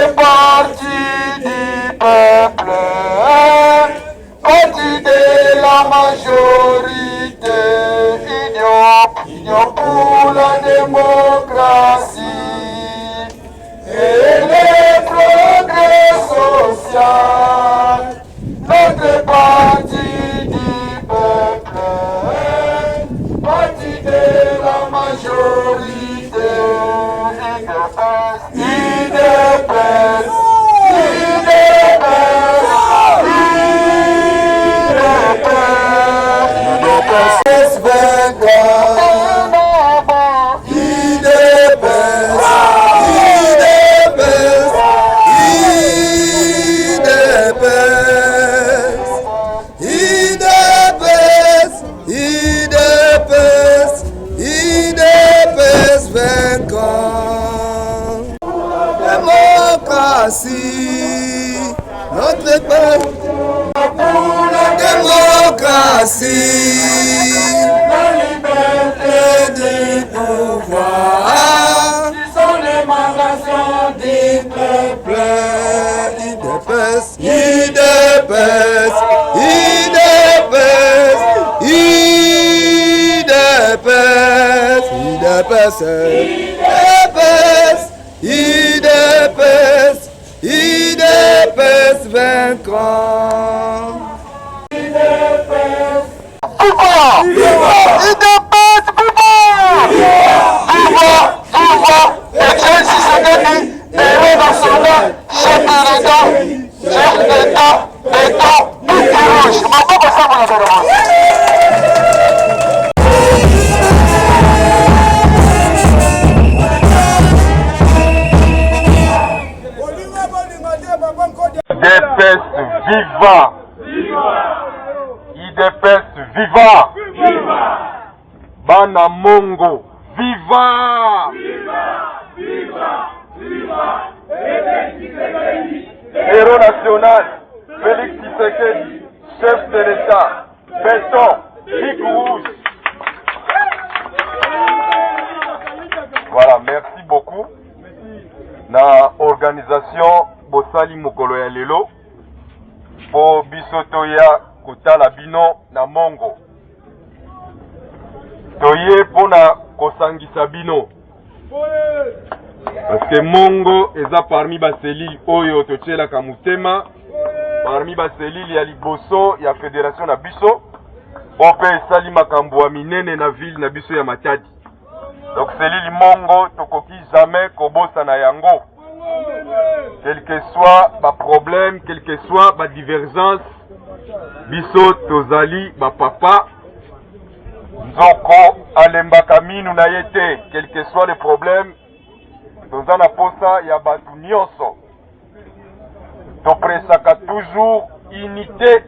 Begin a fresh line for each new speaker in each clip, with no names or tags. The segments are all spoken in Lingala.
fait partie du peuple, partie de la majorité, union pour la démocratie et le progrès social. Notre parti du peuple, parti de la majorité, notre peuple pour la démocratie, la liberté du pouvoir, qui sont les mandations du peuple. IDPS vaincra. Viva! IDPS, viva! Etienne Tshisekedi, héros national, chef de l'État, tout est rouge. Maboko Samba Nadarama. IDPS viva! IDPS viva! Bana Mongo viva! Héros national, Félix Tshisekedi, chef de l'État, béton, Ligue rouge. Voilà, merci beaucoup. Na organisation Bosali Mokolo ya lelo po biso toya kotala bino na Mongo. Toye pona kosangisa bino. Parce que Mongo eza parmi ba selili oyo tochela kamutema, parmi ba selili ya liboso ya fédération na biso, ope esali makambo minene na ville na biso ya Matadi. Donc selili Mongo tokoki jamais kobosa na yango. Quel que soit ma problème, quel que soit ma divergence, biso tozali ba papa, nzoko alembaka minu na yete, quel que soit le problème, tozana posa ya batu nyonso. Topresaka toujours unité,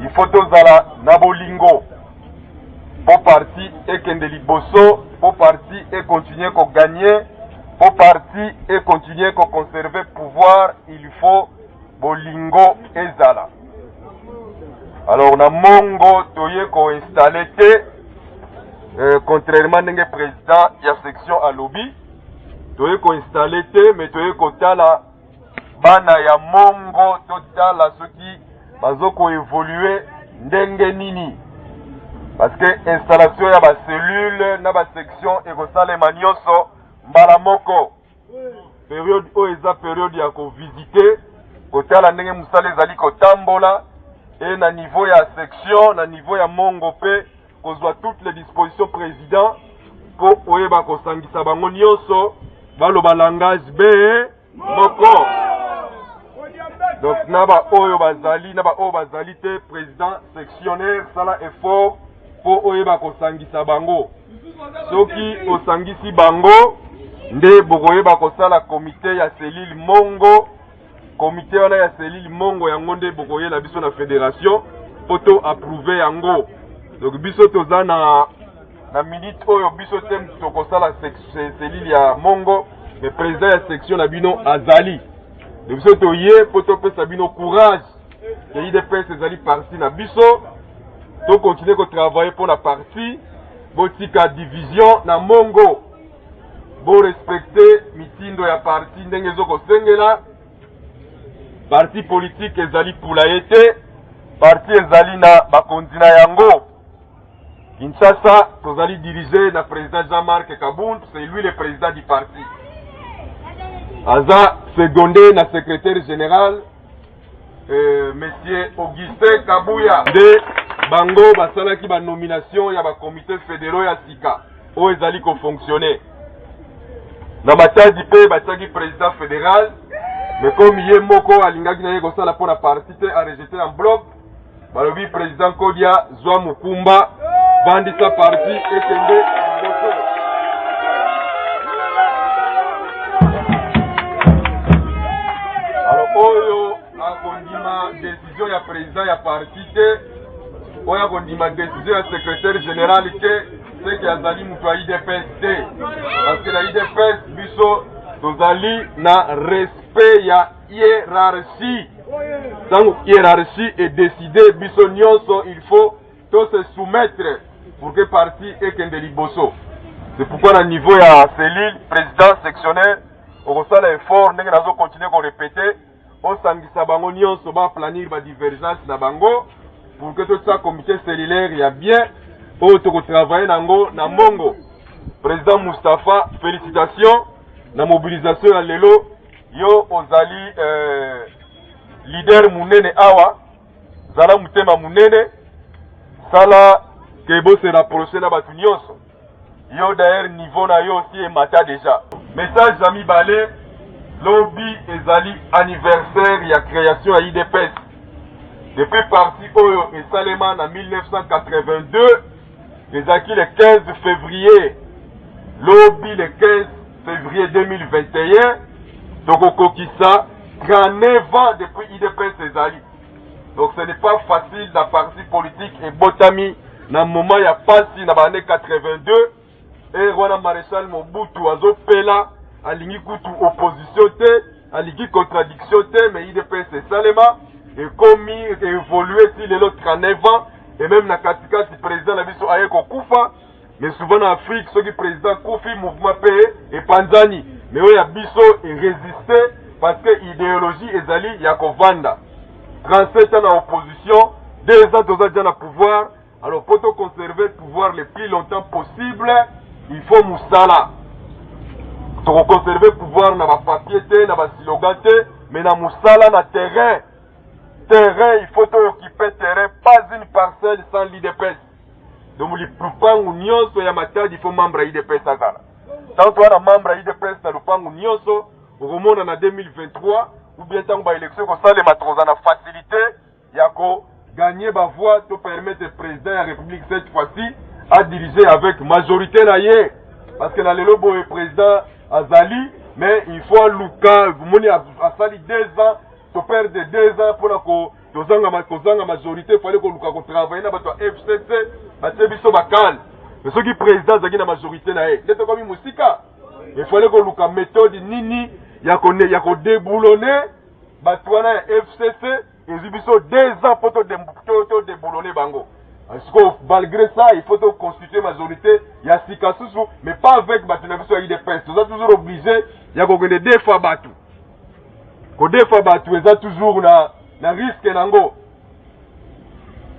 il faut tozala na bolingo. Pour parti et kende liboso, pour parti et continuer ko gagner. Pour parti et continuer à conserver le pouvoir, il faut bolingo ezala. Alors, na Mongo, toye ko installé contrairement à le président de la section à lobby, toye ko installé mais toye ko tala bana ya Mongo, totala ceux qui bazoko évoluer ndenge nini. Parce que installation ya ba cellule na ba section et ko sale manioso mbala moko période o eza période ya ko visiter kotala ndenge musala ezali kotambola et na niveau ya section na niveau ya Mongo pe kozwa toutes les dispositions président po oyeba kosangisa bango nyonso baloba langage be moko. Donc naba oyo bazali te président sectionnaire sala effort po oyeba kosangisa bango. Soki osangisi bango nde bokoyeba kosala comité ya selile Mongo, comité wana ya selile Mongo yango nde bokoyela biso na fédération poto approuver yango. Donc biso toza na minute oyo biso tem tokosala selile ya Mongo, mais président ya section na bino azali. Donc biso toye poto pesa bino courage. Ya IDPS ezali parti na biso, to continuer ko travailler pour la partie botika division na Mongo. bo respecter mitindo ya parti ndenge ezokosengela. Parti politique ezali pula ete, parti ezali na bakonzi na yango. Kinshasa tozali dirigé na président Jean-Marc Kabund, c'est lui le président du parti. Aza secondé na secrétaire général monsieur Augustin Kabouya de bango basalaki ba nomination ya ba comité fédéraux ya sika o ezali ko fonctionner. Na matadi pe bataki président fédéral, mais comme ye moko alingaki na ye kosala pona parti te a rejeté en bloc, balobi président Kodia zwa mukumba vandi sa parti ekende liboso. Alors oyo akondima décision ya président ya parti te, oyo akondima décision ya secrétaire général ke seki azali mutu ya IDPS te, parce que na IDPS biso tozali na respect ya hiérarchie. Tant hiérarchie est décidée, biso nyonso il faut tout se soumettre pour que parti ekende liboso. C'est pourquoi na niveau ya cellule président sectionnaire okosala effort ndenge nazo continuer ko répéter, osangisa bango nyonso ba planir ba divergence na bango pour que tout ça comité cellulaire ya bien oyo toko travailler nango na mongo. Président Moustapha, félicitations na mobilisation ya lelo, yo ozali leader munene awa, zala mutema munene, sala kebo se rapprocher na batu nyonso. Yo d'ailleurs niveau na yo aussi emata déjà. Message ami balé, lobby ezali anniversaire ya création ya IDPS. Depuis parti oyo esalema na 1982, ezaki le 15 février. Lobby le 15 février 2021, Tokokokisa, 39 ans depuis IDPS ezali. Donc ce n'est pas facile la partie politique et botami na moment ya pasi na bane 82 et Rwanda Maréchal Mobutu azopela alingi kutu opposition te, alingi contradiction te, mais IDPS esalema et commis et évolué si les autres 39 ans et même na katika si président na biso aye kokufa. Mais souvent en Afrique, ceux qui président Koufi, mouvement paye et Panzani. Mais il y a biso et résister parce que l'idéologie est allée, il y a Kovanda. 37 ans en opposition, 2 ans dans le pouvoir. Alors pour conserver le pouvoir le plus longtemps possible, il faut Moussala. Pour conserver le pouvoir, dans le papier, dans le slogan, mais dans Moussala, dans le terrain. Terrain, il faut occuper le terrain, pas une parcelle sans l'IDPS. Donc les lupangu nyonso ya matadi faut membre ya IDPS akala. Tant toi na membre ya IDPS na lupangu nyonso okomona na 2023 ou bien tant ba élection ko sale matroza na facilité ya ko gagner ba voix to permettre président de la République cette fois-ci à diriger avec majorité na ye, parce que na lelo boye président azali mais il faut luka moni a sali 2 ans to perdre 2 ans pour la ko kozanga majorité, il fallait qu'on travaille dans le FCC, biso bakal. Mais ceux qui président zaki na majorité na e, c'est comme musika. Il fallait qu'on méthode nini ya ko déboulonner batwana FCC et biso 2 ans pour to déboulonner bango. Parce que malgré ça, il faut constituer majorité ya sika susu, mais pas avec batuna biso IDPS. Nous sommes toujours obligés ya ko gagner 2 fois batu. Ko 2 fois batu eza toujours na risque nango.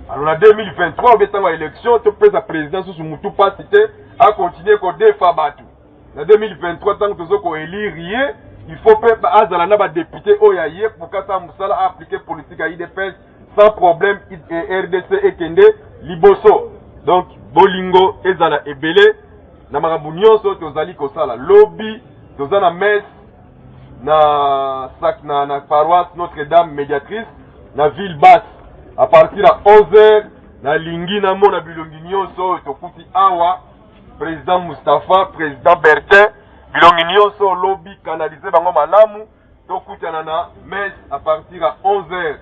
Alors en 2023, on va à l'élection, tu peux la présidence sous Moutou pas cité à continuer qu'on défend batu. En 2023, tant que tu as élire, il faut pas azalana ba député oyaye pour que ça musala appliquer politique à IDPS sans problème et RDC et Kende liboso. Donc bolingo ezala ebele na makambo nyonso tozali kosala lobby tozana messe na paroisse Notre-Dame médiatrice na ville basse à partir de 11h na lingi na mona bilongi nyonso tokuti awa président Moustapha, président Bertin bilongi nyonso lobby canaliser bango malamu tokuti na messe à partir de 11h.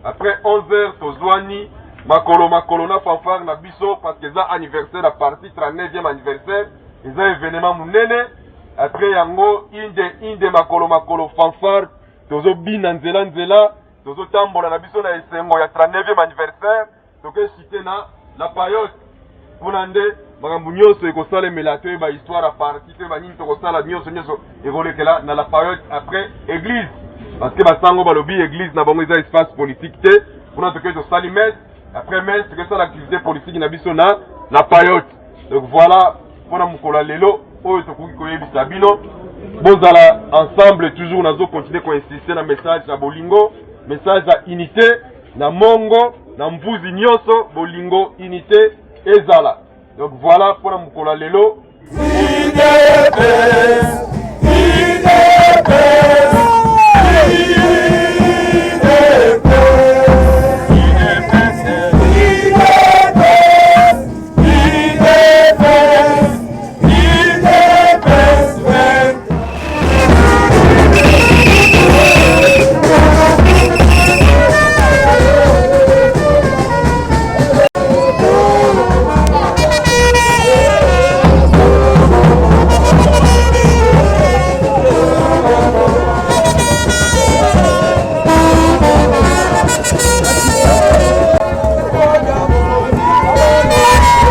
Après 11h tozwani makolo na fanfare na biso parce que ça anniversaire la partie 39e anniversaire ils ont événement munene. Après yango inde makolo fanfare tozo bina nzela tozo tambola na biso na esengo ya 39e anniversaire toke cité na la payote pour nande makambo nyonso ekosalemela toyeba histoire ya parti toyeba nini tokosala nyonso ekolekela na la période après église parce que basango balobi église na bango eza espace politique te mpona tokoki tosali messe après messe tokosala activité politique na biso na période donc voilà mpona mokolo ya lelo oyo tokoki koyebisa bino bozala ensemble toujours nazokontinue koinsiste na message ya bolingo message ya unité na mongo na mvuzi nyonso bolingo unité ezala donc voilà mpona mokolo ya lelo